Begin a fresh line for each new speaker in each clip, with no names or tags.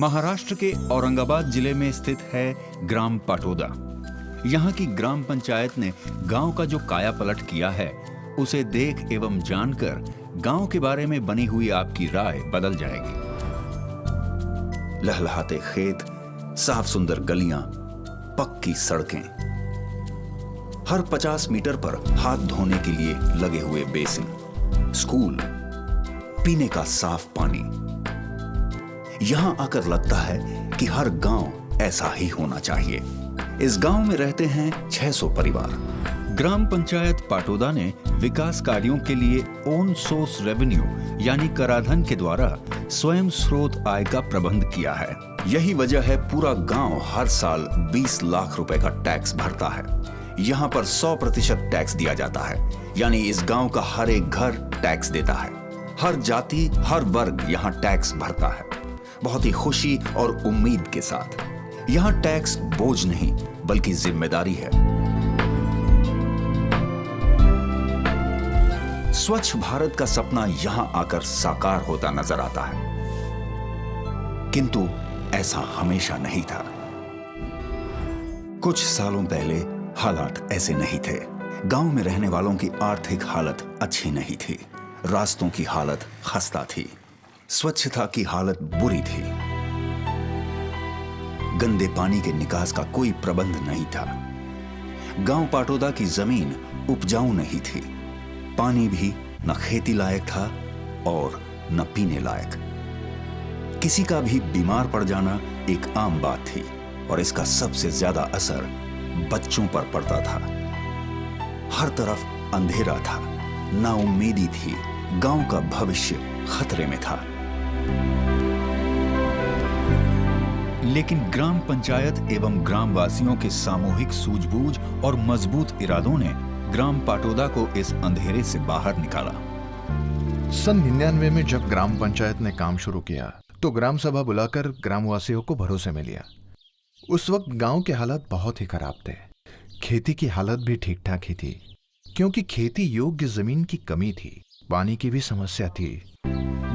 महाराष्ट्र के औरंगाबाद जिले में स्थित है ग्राम पाटोदा। यहाँ की ग्राम पंचायत ने गांव का जो कायापलट किया है, उसे देख एवं जानकर गांव के बारे में बनी हुई आपकी राय बदल जाएगी। लहलहाते खेत, साफ सुंदर गलियां, पक्की सड़कें, हर 50 मीटर पर हाथ धोने के लिए लगे हुए बेसिन, स्कूल, पीने का साफ पानी। यहां आकर लगता है कि हर गांव ऐसा ही होना चाहिए। इस गांव में रहते हैं 600 परिवार। ग्राम पंचायत पाटोदा ने विकास कार्यों के लिए ओन सोर्स रेवेन्यू यानी कराधन के द्वारा स्वयं स्रोत आय का प्रबंध किया है। यही वजह है पूरा गांव हर साल 20 लाख रुपए का टैक्स भरता है। यहाँ पर 100% टैक्स दिया जाता है, यानी इस गांव का हर एक घर टैक्स देता है। हर जाति, हर वर्ग यहाँ टैक्स भरता है, बहुत ही खुशी और उम्मीद के साथ। यहाँ टैक्स बोझ नहीं बल्कि जिम्मेदारी है। स्वच्छ भारत का सपना यहां आकर साकार होता नजर आता है, किंतु ऐसा हमेशा नहीं था। कुछ सालों पहले हालात ऐसे नहीं थे। गांव में रहने वालों की आर्थिक हालत अच्छी नहीं थी, रास्तों की हालत खस्ता थी, स्वच्छता की हालत बुरी थी, गंदे पानी के निकास का कोई प्रबंध नहीं था। गांव पाटोदा की जमीन उपजाऊ नहीं थी, पानी भी न खेती लायक था और न पीने लायक। किसी का भी बीमार पड़ जाना एक आम बात थी और इसका सबसे ज्यादा असर बच्चों पर पड़ता था। हर तरफ अंधेरा था, नाउम्मीदी थी, गांव का भविष्य खतरे में था। लेकिन ग्राम पंचायत एवं ग्रामवासियों के सामूहिक सूझबूझ और मजबूत इरादों ने ग्राम पाटोदा को इस अंधेरे से बाहर निकाला।
सन 99 में जब ग्राम पंचायत ने काम शुरू किया तो ग्राम सभा बुलाकर ग्रामवासियों को भरोसे में लिया। उस वक्त गांव के हालात बहुत ही खराब थे। खेती की हालत भी ठीक ठाक ही थी, क्योंकि खेती योग्य जमीन की कमी थी, पानी की भी समस्या थी।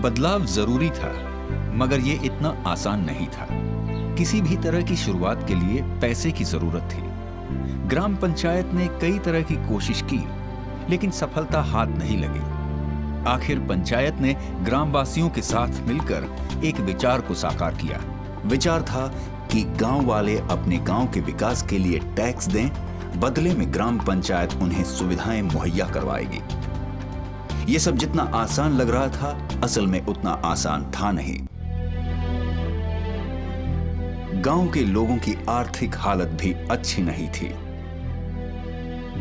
बदलाव जरूरी था, मगर ये इतना आसान नहीं था। किसी भी तरह की शुरुआत के लिए पैसे की जरूरत थी। ग्राम पंचायत ने कई तरह की कोशिश की, लेकिन सफलता हाथ नहीं लगी। आखिर पंचायत ने ग्रामवासियों के साथ मिलकर एक विचार को साकार किया। विचार था कि गांव वाले अपने गांव के विकास के लिए टैक्स दें, बदले में ग्राम पंचायत उन्हें सुविधाएं मुहैया करवाएगी। यह सब जितना आसान लग रहा था, असल में उतना आसान था नहीं। गांव के लोगों की आर्थिक हालत भी अच्छी नहीं थी।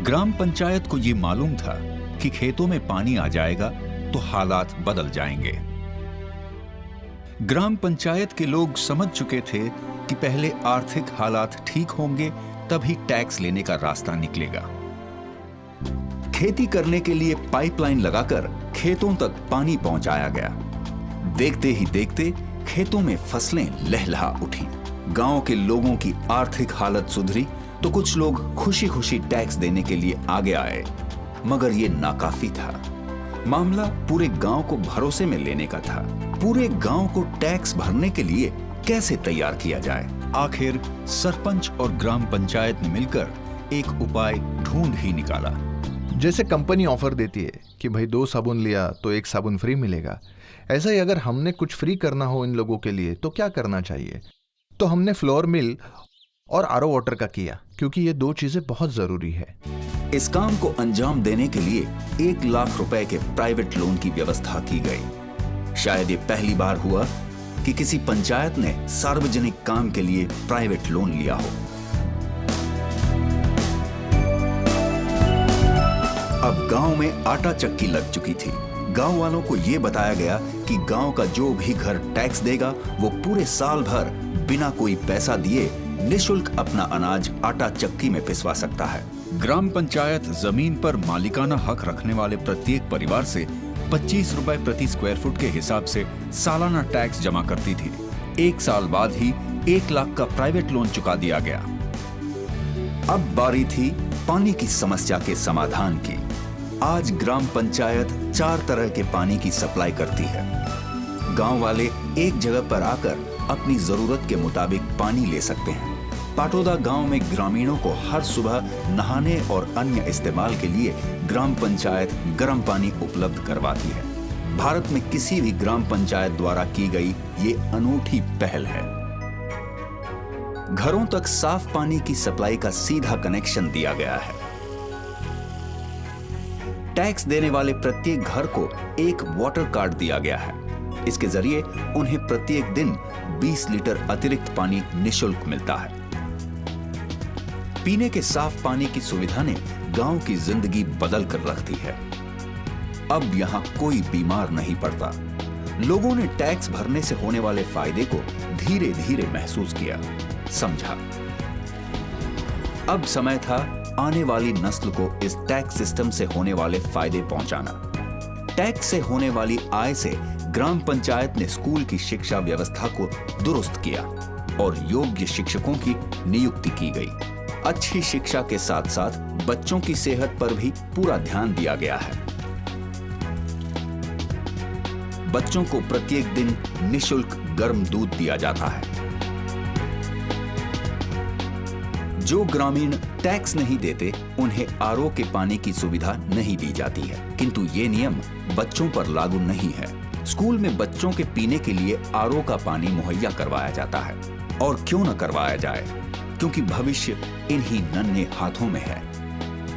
ग्राम पंचायत को यह मालूम था कि खेतों में पानी आ जाएगा तो हालात बदल जाएंगे। ग्राम पंचायत के लोग समझ चुके थे कि पहले आर्थिक हालात ठीक होंगे, तभी टैक्स लेने का रास्ता निकलेगा। खेती करने के लिए पाइपलाइन लगाकर खेतों तक पानी पहुंचाया गया। देखते ही देखते खेतों में फसलें लहलहा उठी। गांव के लोगों की आर्थिक हालत सुधरी तो कुछ लोग खुशी खुशी टैक्स देने के लिए आगे आए, मगर ये नाकाफी था। मामला पूरे गांव को भरोसे में लेने का था। पूरे गांव को टैक्स भरने के लिए कैसे तैयार किया जाए? आखिर सरपंच और ग्राम पंचायत ने मिलकर एक उपाय ढूंढ ही निकाला।
जैसे कंपनी ऑफर देती है कि भाई 2 साबुन लिया तो 1 साबुन फ्री मिलेगा, ऐसा ही अगर हमने कुछ फ्री करना हो इन लोगों के लिए तो क्या करना चाहिए? तो हमने फ्लोर मिल और आरओ वाटर का किया, क्योंकि ये 2 चीजें बहुत जरूरी है।
इस काम को अंजाम देने के लिए 1 लाख रुपए के प्राइवेट लोन की व्यवस्था की गई। शायद ये पहली बार हुआ कि किसी पंचायत ने सार्वजनिक काम के लिए प्राइवेट लोन लिया हो। अब गांव में आटा चक्की लग चुकी थी। गांव वालों को यह बताया गया कि गांव का जो भी घर टैक्स देगा, वो पूरे साल भर बिना कोई पैसा दिए निःशुल्क अपना अनाज आटा चक्की में पिसवा सकता है। ग्राम पंचायत जमीन पर मालिकाना हक रखने वाले प्रत्येक परिवार से 25 रुपए प्रति स्क्वायर फुट के हिसाब से सालाना टैक्स जमा करती थी। 1 साल बाद ही 1 लाख का प्राइवेट लोन चुका दिया गया। अब बारी थी पानी की समस्या के समाधान की। आज ग्राम पंचायत 4 तरह के पानी की सप्लाई करती है। गांव वाले एक जगह पर आकर अपनी जरूरत के मुताबिक पानी ले सकते हैं। पाटोदा गांव में ग्रामीणों को हर सुबह नहाने और अन्य इस्तेमाल के लिए ग्राम पंचायत गर्म पानी उपलब्ध करवाती है। भारत में किसी भी ग्राम पंचायत द्वारा की गई ये अनूठी पहल है। घरों तक साफ पानी की सप्लाई का सीधा कनेक्शन दिया गया है। टैक्स देने वाले प्रत्येक घर को एक वाटर कार्ड दिया गया है। इसके जरिए उन्हें प्रत्येक दिन 20 लीटर अतिरिक्त पानी निःशुल्क मिलता है। पीने के साफ पानी की सुविधा ने गांव की जिंदगी बदल कर रख दी है। अब यहां कोई बीमार नहीं पड़ता। लोगों ने टैक्स भरने से होने वाले फायदे को धीरे धीरे महसूस किया, समझा। अब समय था आने वाली नस्ल को इस टैक्स सिस्टम से होने वाले फायदे पहुंचाना। टैक्स से होने वाली आय से ग्राम पंचायत ने स्कूल की शिक्षा व्यवस्था को दुरुस्त किया और योग्य शिक्षकों की नियुक्ति की गई। अच्छी शिक्षा के साथ साथ बच्चों की सेहत पर भी पूरा ध्यान दिया गया है। बच्चों को प्रत्येक दिन निःशुल्क गर्म दूध दिया जाता है। जो ग्रामीण टैक्स नहीं देते उन्हें आरओ के पानी की सुविधा नहीं दी जाती है, किंतु ये नियम बच्चों पर लागू नहीं है। स्कूल में बच्चों के पीने के लिए आरओ का पानी मुहैया करवाया जाता है। और क्यों न करवाया जाए, क्योंकि भविष्य इन्हीं नन्हे हाथों में है।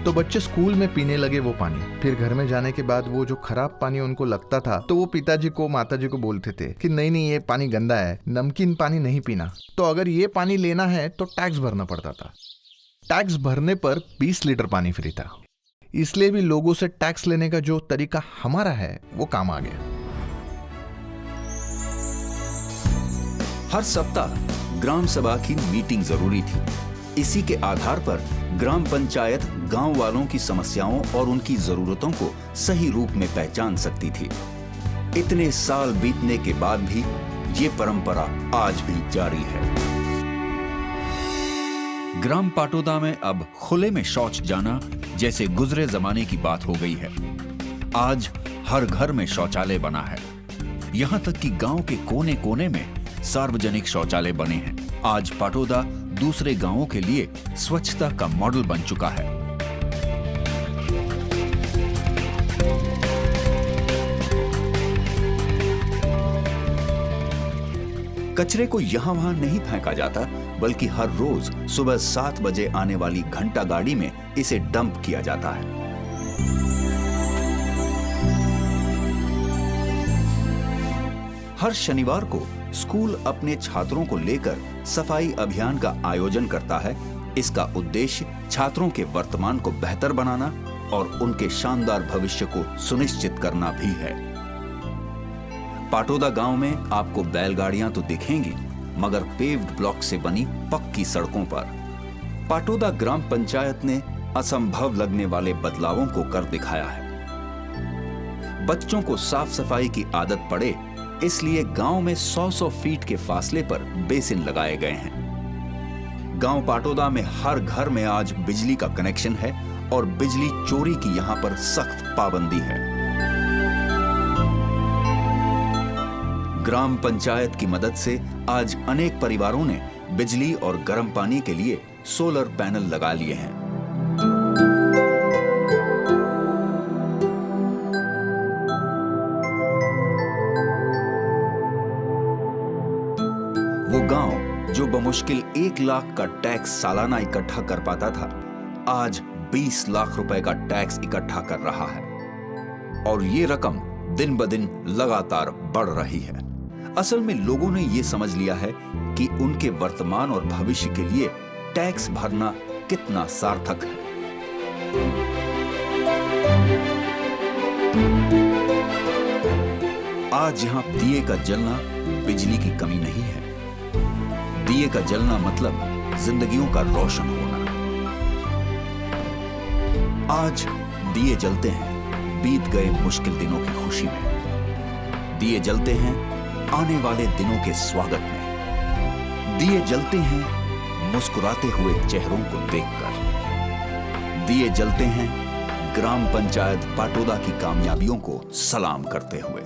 तो बच्चे स्कूल में पीने लगे वो पानी। फिर घर में जाने के बाद वो जो खराब पानी उनको लगता था तो वो पिताजी को माताजी को बोलते थे कि नहीं नहीं ये पानी गंदा है, नमकीन पानी नहीं पीना। तो अगर ये पानी लेना है तो टैक्स भरना पड़ता था। टैक्स भरने पर 20 लीटर पानी फ्री था। इसलिए भी लोगों से टैक्स लेने का जो तरीका हमारा है वो काम आ गया।
हर सप्ताह ग्राम सभा की मीटिंग जरूरी थी। इसी के आधार पर ग्राम पंचायत गांव वालों की समस्याओं और उनकी जरूरतों को सही रूप में पहचान सकती थी। इतने साल बीतने के बाद भी ये परंपरा आज भी जारी है। ग्राम पाटोदा में अब खुले में शौच जाना जैसे गुजरे जमाने की बात हो गई है। आज हर घर में शौचालय बना है। यहां तक कि गांव के कोने कोने में सार्वजनिक शौचालय बने हैं। आज पाटोदा दूसरे गांवों के लिए स्वच्छता का मॉडल बन चुका है। कचरे को यहां वहां नहीं फेंका जाता, बल्कि हर रोज सुबह 7 बजे आने वाली घंटा गाड़ी में इसे डंप किया जाता है। हर शनिवार को स्कूल अपने छात्रों को लेकर सफाई अभियान का आयोजन करता है। इसका उद्देश्य छात्रों के वर्तमान को बेहतर बनाना और उनके शानदार भविष्य को सुनिश्चित करना भी है। पाटोदा गांव में आपको बैलगाड़ियां तो दिखेंगी, मगर पेव्ड ब्लॉक से बनी पक्की सड़कों पर। पाटोदा ग्राम पंचायत ने असंभव लगने वाले बदलावों को कर दिखाया है। बच्चों को साफ सफाई की आदत पड़े, इसलिए गांव में 100-100 फीट के फासले पर बेसिन लगाए गए हैं। गांव पाटोदा में हर घर में आज बिजली का कनेक्शन है और बिजली चोरी की यहां पर सख्त पाबंदी है। ग्राम पंचायत की मदद से आज अनेक परिवारों ने बिजली और गर्म पानी के लिए सोलर पैनल लगा लिए हैं। वो गांव जो बमुश्किल 1 लाख का टैक्स सालाना इकट्ठा कर पाता था, आज 20 लाख रुपए का टैक्स इकट्ठा कर रहा है। और ये रकम दिन ब दिन लगातार बढ़ रही है। असल में लोगों ने ये समझ लिया है कि उनके वर्तमान और भविष्य के लिए टैक्स भरना कितना सार्थक है। आज यहां दिए का जलना बिजली की कमी नहीं है। दिए का जलना मतलब जिंदगियों का रोशन होना। आज दिए जलते हैं बीत गए मुश्किल दिनों की खुशी में। दिए जलते हैं आने वाले दिनों के स्वागत में। दिए जलते हैं मुस्कुराते हुए चेहरों को देखकर। दिए जलते हैं ग्राम पंचायत पाटोदा की कामयाबियों को सलाम करते हुए।